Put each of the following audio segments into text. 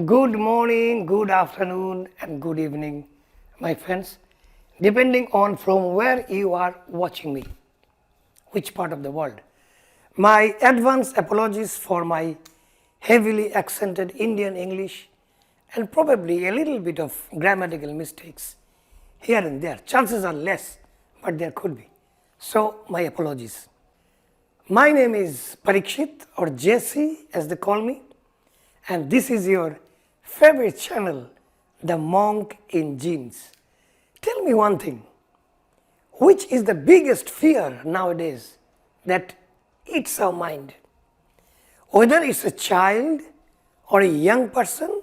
Good morning, good afternoon and good evening, my friends, depending on from where you are watching me, which part of the world. My advance apologies for my heavily accented Indian English and probably a little bit of grammatical mistakes here and there. Chances are less, but there could be. So, my apologies. My name is Parikshit or JC as they call me, and this is your favorite channel, The Monk in Jeans. Tell me one thing, which is the biggest fear nowadays that eats our mind? Whether it's a child or a young person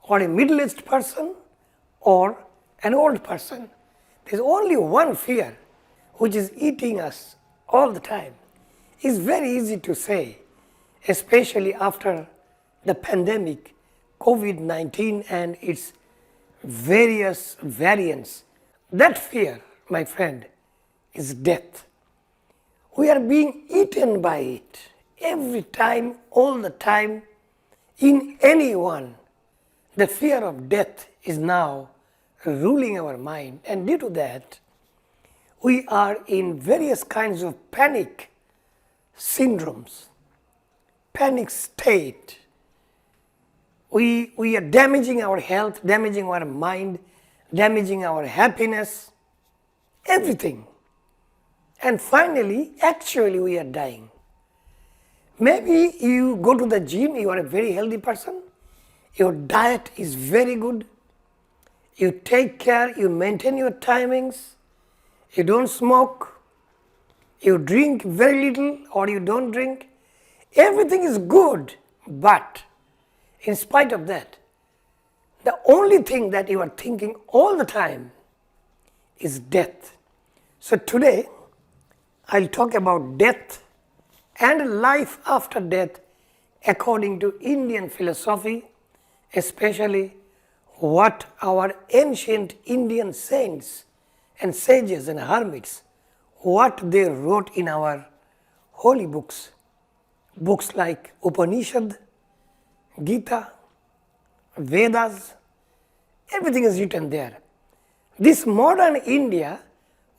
or a middle-aged person or an old person, there's only one fear which is eating us all the time. It's very easy to say, especially after the pandemic, COVID-19 and its various variants. That fear, my friend, is death. We are being eaten by it every time, all the time, in anyone. The fear of death is now ruling our mind, and due to that, we are in various kinds of panic syndromes, panic state. We are damaging our health, damaging our mind, damaging our happiness, everything. And finally, actually we are dying. Maybe you go to the gym, you are a very healthy person, your diet is very good, you take care, you maintain your timings, you don't smoke, you drink very little or you don't drink, everything is good, but in spite of that, the only thing that you are thinking all the time is death. So today, I'll talk about death and life after death according to Indian philosophy, especially what our ancient Indian saints and sages and hermits, what they wrote in our holy books, books like Upanishad, Gita, Vedas, everything is written there. This modern India,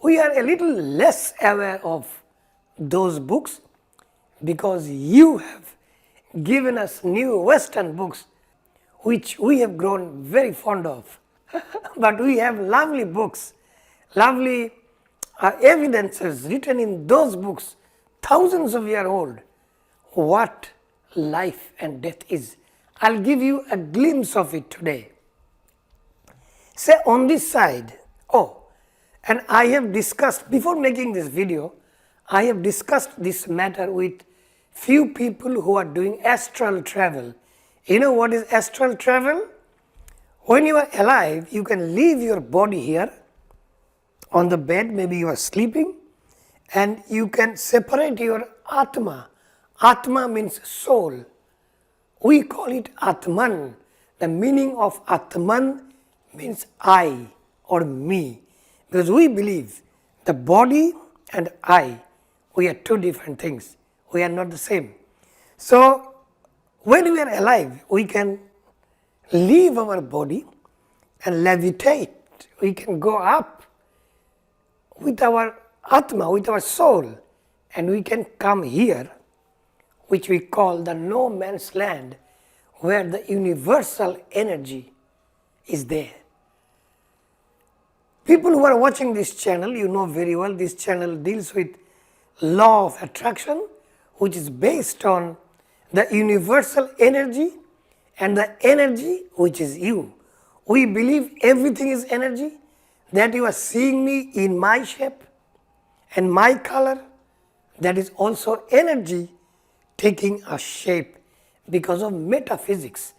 we are a little less aware of those books because you have given us new Western books which we have grown very fond of. But we have lovely books, lovely evidences written in those books, thousands of years old, what life and death is. I'll give you a glimpse of it today. Say on this side, and I have discussed, before making this video, I have discussed this matter with few people who are doing astral travel. You know what is astral travel? When you are alive, you can leave your body here on the bed, maybe you are sleeping, and you can separate your Atma. Atma means soul. We call it Atman. The meaning of Atman means I or me, because we believe the body and I, we are two different things. We are not the same. So when we are alive, we can leave our body and levitate. We can go up with our Atma, with our soul, and we can come here, which we call the no man's land, where the universal energy is there. People who are watching this channel, you know very well, this channel deals with law of attraction, which is based on the universal energy and the energy which is you. We believe everything is energy, that you are seeing me in my shape and my color, that is also energy taking a shape because of metaphysics.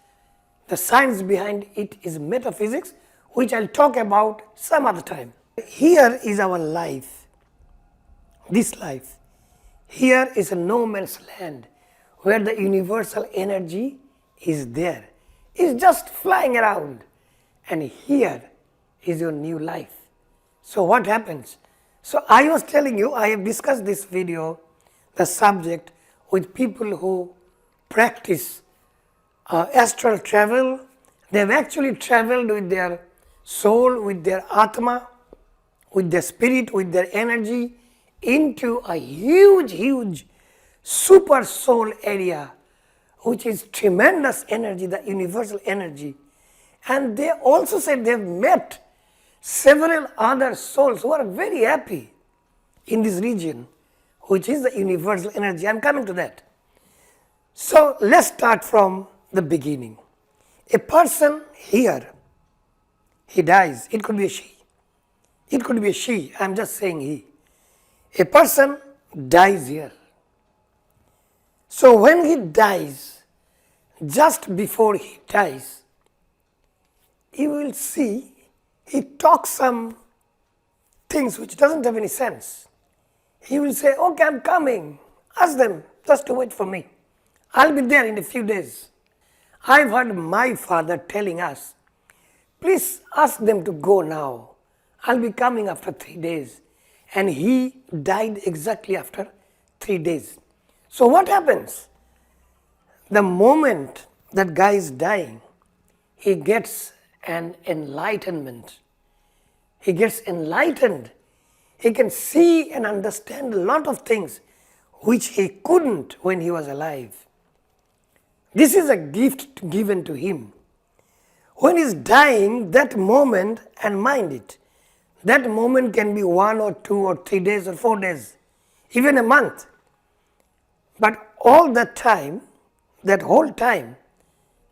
The science behind it is metaphysics, which I'll talk about some other time. Here is our life, this life. Here is a no man's land where the universal energy is there. It's just flying around, and here is your new life. So what happens? So I was telling you, I have discussed this video, the subject, with people who practice astral travel. They have actually traveled with their soul, with their atma, with their spirit, with their energy into a huge super soul area, which is tremendous energy, the universal energy. And they also said they have met several other souls who are very happy in this region, which is the universal energy. I am coming to that. So let's start from the beginning. A person here, he dies. It could be a she. It could be a she. I am just saying he. A person dies here. So when he dies, just before he dies, you will see he talks some things which doesn't have any sense. He will say, okay, I'm coming. Ask them just to wait for me. I'll be there in a few days. I've heard my father telling us, please ask them to go now. I'll be coming after 3 days. And he died exactly after 3 days. So what happens? The moment that guy is dying, he gets an enlightenment. He gets enlightened. He can see and understand a lot of things which he couldn't when he was alive. This is a gift given to him. When he's dying, that moment, and mind it, that moment can be 1 or 2 or 3 days or 4 days, even a month. But all that time, that whole time,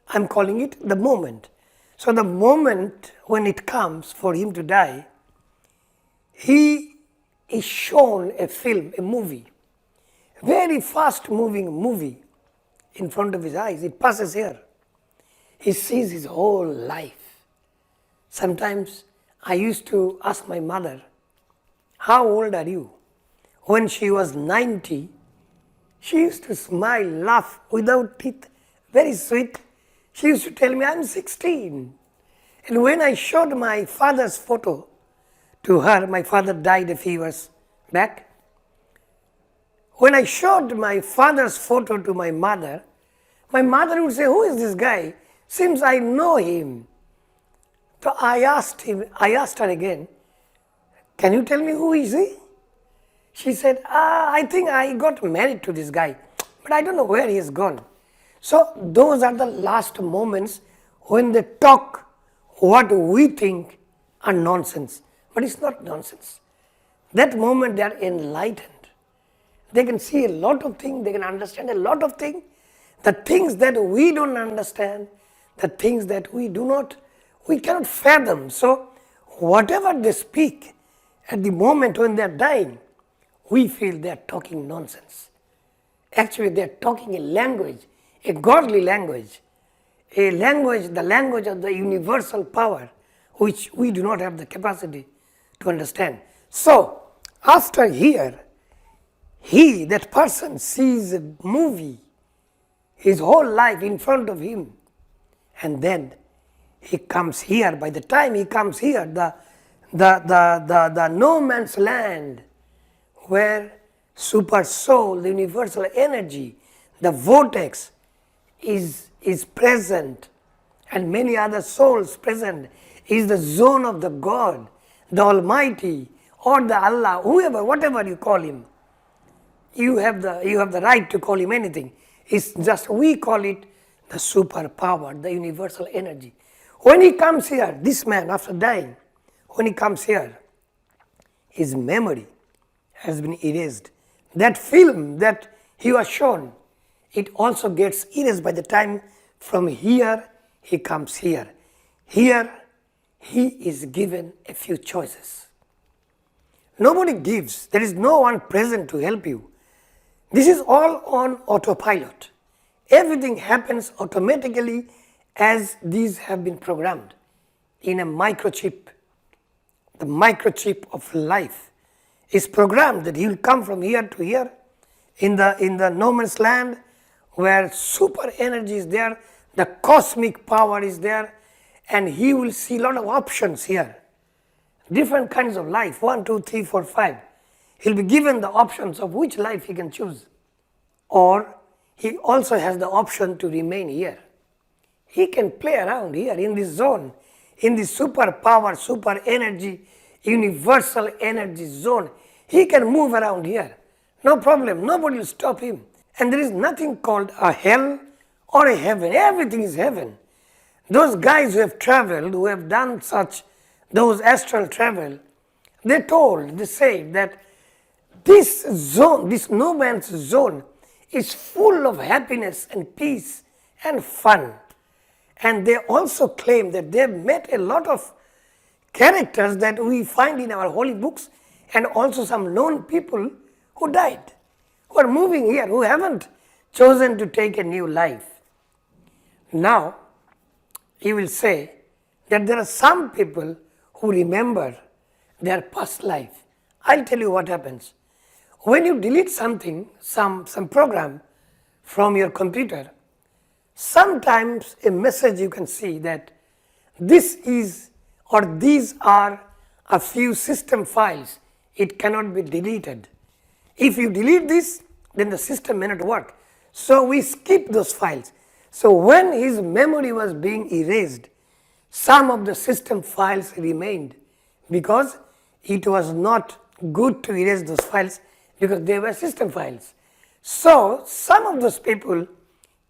I'm calling it the moment. So the moment when it comes for him to die, he is shown a film, a movie, very fast moving movie in front of his eyes. It passes here. He sees his whole life. Sometimes I used to ask my mother, how old are you? When she was 90, she used to smile, laugh without teeth, very sweet. She used to tell me, I'm 16. And when I showed my father's photo to her, my father died a few years back. When I showed my father's photo to my mother would say, who is this guy? Seems I know him. So I asked her again, can you tell me who is he? She said, I think I got married to this guy, but I don't know where he has gone. So those are the last moments when they talk what we think are nonsense, but it's not nonsense. That moment they are enlightened. They can see a lot of things, they can understand a lot of things. The things that we don't understand, the things that we cannot fathom. So whatever they speak at the moment when they are dying, we feel they are talking nonsense. Actually, they are talking a language, a godly language, the language of the universal power, which we do not have the capacity to understand. So, after here, that person sees a movie, his whole life in front of him, and then he comes here. By the time he comes here, the no man's land, where super soul, the universal energy, the vortex is present, and many other souls present, is the zone of the God, the Almighty, or the Allah, whoever, whatever you call him. You have the right to call him anything. It's just we call it the superpower, the universal energy. When he comes here, this man after dying, when he comes here, his memory has been erased. That film that he was shown, it also gets erased by the time from here he comes here. Here he is given a few choices. Nobody gives. There is no one present to help you. This is all on autopilot. Everything happens automatically as these have been programmed in a microchip. The microchip of life is programmed that he will come from here to here in the no man's land where super energy is there, the cosmic power is there, and he will see a lot of options here. Different kinds of life, 1, 2, 3, 4, 5. He'll be given the options of which life he can choose. or he also has the option to remain here. He can play around here in this zone, in this superpower, super energy, universal energy zone. He can move around here. No problem. Nobody will stop him. And there is nothing called a hell or a heaven. Everything is heaven. Those guys who have traveled, who have done such, those astral travel, they said that this zone, this no man's zone, is full of happiness and peace and fun. And they also claim that they have met a lot of characters that we find in our holy books, and also some known people who died, who are moving here, who haven't chosen to take a new life. Now, you will say that there are some people who remember their past life. I'll tell you what happens. When you delete something, some program from your computer, sometimes a message you can see that this is or these are a few system files. It cannot be deleted. If you delete this, then the system may not work. So we skip those files. So when his memory was being erased, some of the system files remained because it was not good to erase those files because they were system files. So some of those people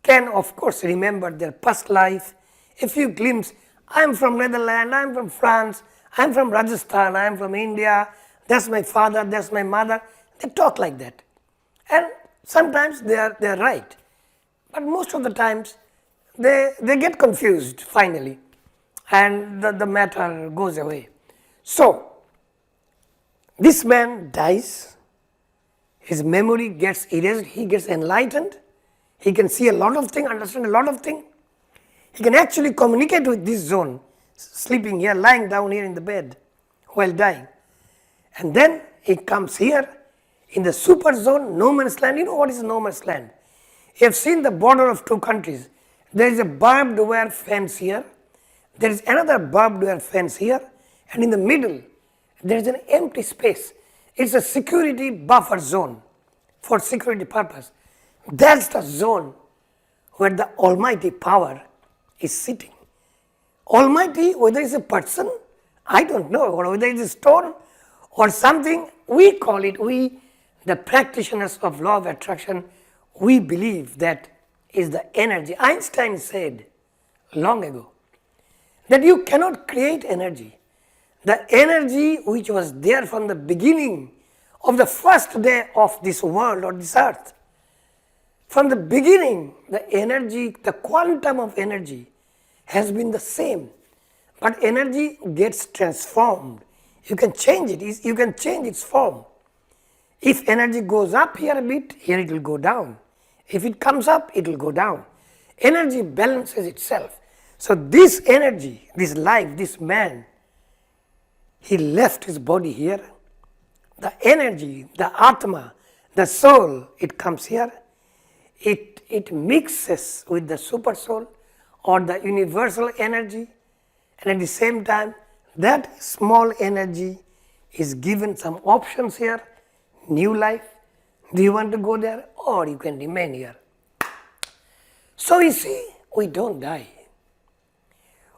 can of course remember their past life, a few glimpses. I am from Netherlands, I am from France, I am from Rajasthan, I am from India, that's my father, that's my mother. They talk like that. And sometimes they are right. But most of the times they get confused finally and the matter goes away. So this man dies, his memory gets erased, he gets enlightened, he can see a lot of things, understand a lot of things. He can actually communicate with this zone, sleeping here, lying down here in the bed while dying. And then he comes here in the super zone, no man's land. You know what is no man's land? You have seen the border of two countries. There is a barbed wire fence here, there is another barbed wire fence here, and in the middle there is an empty space. It's a security buffer zone for security purpose. That's the zone where the almighty power is sitting. Almighty, whether it's a person, I don't know, or whether it's a stone or something, we call it, the practitioners of law of attraction, we believe that is the energy. Einstein said long ago that you cannot create energy. The energy which was there from the beginning of the first day of this world or this earth, from the beginning, the energy, the quantum of energy has been the same. But energy gets transformed. You can change it, you can change its form. If energy goes up here a bit, here it will go down. If it comes up, it will go down. Energy balances itself. So this energy, this life, this man, he left his body here. The energy, the Atma, the soul, it comes here. It mixes with the super soul or the universal energy, and at the same time that small energy is given some options here, new life. Do you want to go there or you can remain here? So you see, we don't die.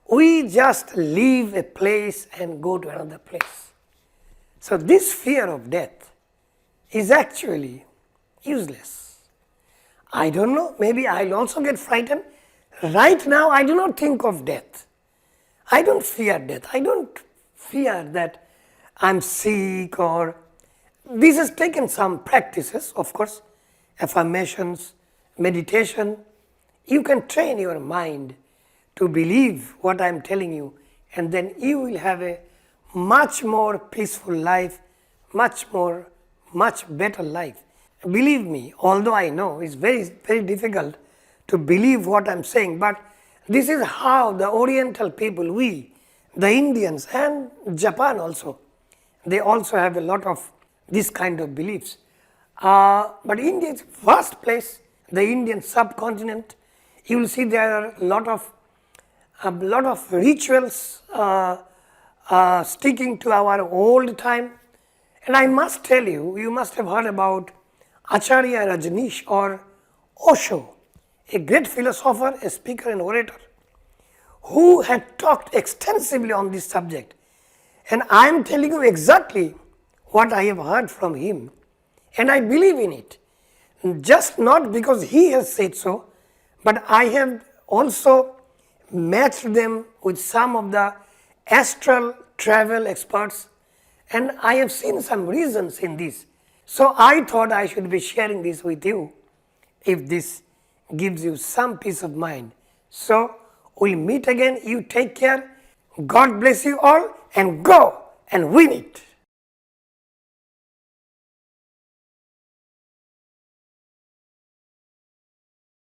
We just leave a place and go to another place. So this fear of death is actually useless. I don't know, maybe I'll also get frightened. Right now I do not think of death. I don't fear death. I don't fear that I'm sick or... This has taken some practices, of course, affirmations, meditation. You can train your mind to believe what I'm telling you, and then you will have a much more peaceful life, much better life. Believe me, although I know it's very, very difficult to believe what I'm saying, but this is how the Oriental people, we, the Indians and Japan also, they also have a lot of this kind of beliefs. But India is a vast place, the Indian subcontinent. You will see there are a lot of rituals sticking to our old time. And I must tell you, you must have heard about Acharya Rajneesh or Osho, a great philosopher, a speaker and orator, who had talked extensively on this subject. And I am telling you exactly what I have heard from him, and I believe in it. Just not because he has said so, but I have also matched them with some of the astral travel experts, and I have seen some reasons in this. So I thought I should be sharing this with you if this gives you some peace of mind. So we'll meet again. You take care. God bless you all, and go and win it.